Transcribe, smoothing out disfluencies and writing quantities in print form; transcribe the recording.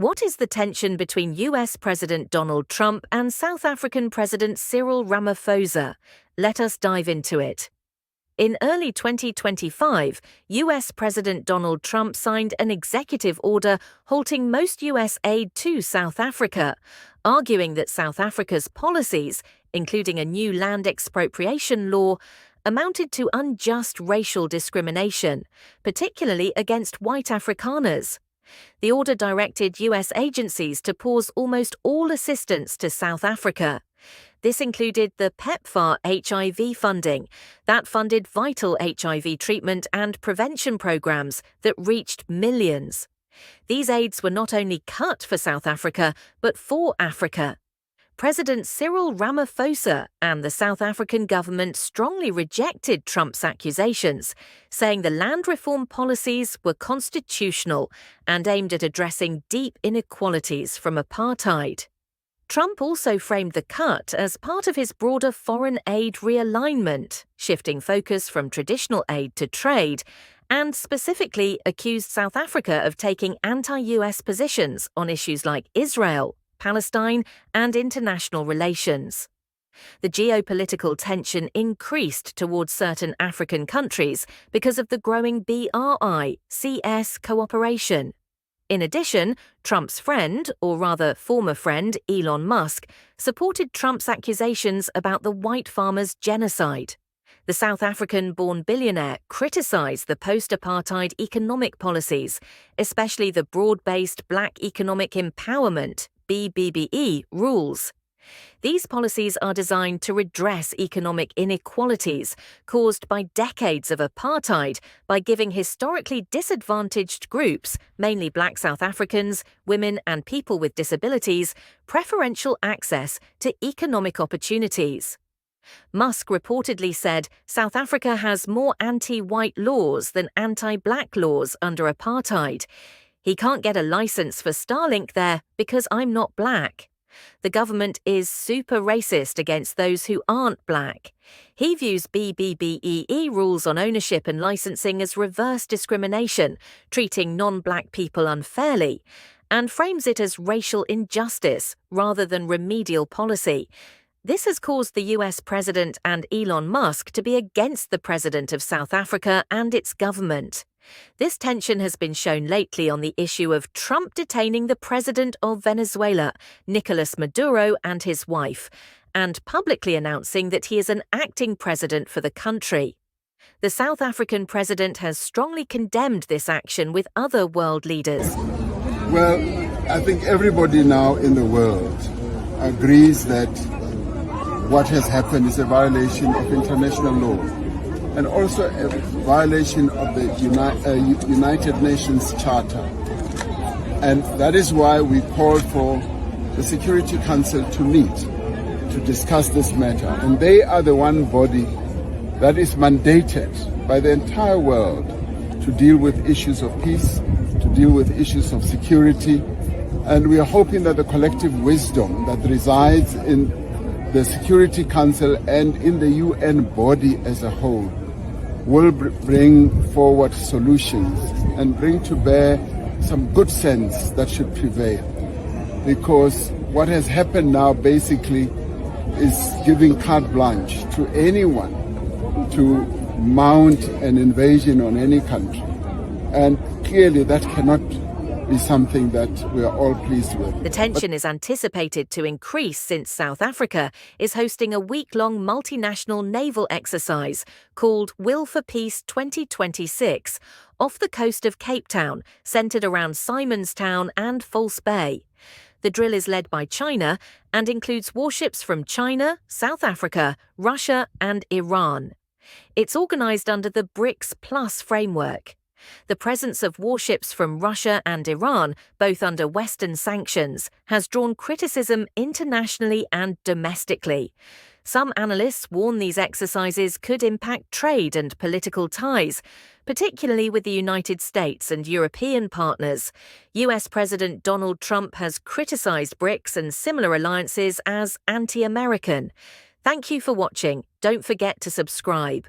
What is the tension between US President Donald Trump and South African President Cyril Ramaphosa? Let us dive into it. In early 2025, US President Donald Trump signed an executive order halting most US aid to South Africa, arguing that South Africa's policies, including a new land expropriation law, amounted to unjust racial discrimination, particularly against white Afrikaners. The order directed US agencies to pause almost all assistance to South Africa. This included the PEPFAR HIV funding that funded vital HIV treatment and prevention programs that reached millions. These aids were not only cut for South Africa, but for Africa. President Cyril Ramaphosa and the South African government strongly rejected Trump's accusations, saying the land reform policies were constitutional and aimed at addressing deep inequalities from apartheid. Trump also framed the cut as part of his broader foreign aid realignment, shifting focus from traditional aid to trade, and specifically accused South Africa of taking anti-US positions on issues like Israel, Palestine, and international relations. The geopolitical tension increased towards certain African countries because of the growing BRI-CS cooperation. In addition, Trump's friend, or rather former friend, Elon Musk, supported Trump's accusations about the white farmers' genocide. The South African-born billionaire criticized the post-apartheid economic policies, especially the broad-based Black Economic Empowerment (BBBE) rules. These policies are designed to redress economic inequalities caused by decades of apartheid by giving historically disadvantaged groups, mainly Black South Africans, women and people with disabilities, preferential access to economic opportunities. Musk reportedly said South Africa has more anti-white laws than anti-black laws under apartheid. He can't get a license for Starlink there because I'm not black. The government is super racist against those who aren't black. He views BBBEE rules on ownership and licensing as reverse discrimination, treating non-black people unfairly, and frames it as racial injustice rather than remedial policy. This has caused the US president and Elon Musk to be against the president of South Africa and its government. This tension has been shown lately on the issue of Trump detaining the president of Venezuela, Nicolas Maduro, and his wife, and publicly announcing that he is an acting president for the country. The South African president has strongly condemned this action with other world leaders. Well, I think everybody now in the world agrees that what has happened is a violation of international law, and also a violation of the United Nations Charter. And that is why we called for the Security Council to meet to discuss this matter. And they are the one body that is mandated by the entire world to deal with issues of peace, to deal with issues of security. And we are hoping that the collective wisdom that resides in the Security Council and in the UN body as a whole will bring forward solutions and bring to bear some good sense that should prevail. Because what has happened now basically is giving carte blanche to anyone to mount an invasion on any country. And clearly that cannot be something that we are all pleased with. The tension is anticipated to increase since South Africa is hosting a week-long multinational naval exercise called Will for Peace 2026 off the coast of Cape Town, centered around Simonstown and False Bay. The drill is led by China and includes warships from China, South Africa, Russia and Iran. It's organized under the BRICS Plus framework. The presence of warships from Russia and Iran, both under Western sanctions, has drawn criticism internationally and domestically. Some analysts warn these exercises could impact trade and political ties, particularly with the United States and European partners. US President Donald Trump has criticized BRICS and similar alliances as anti-American. Thank you for watching. Don't forget to subscribe.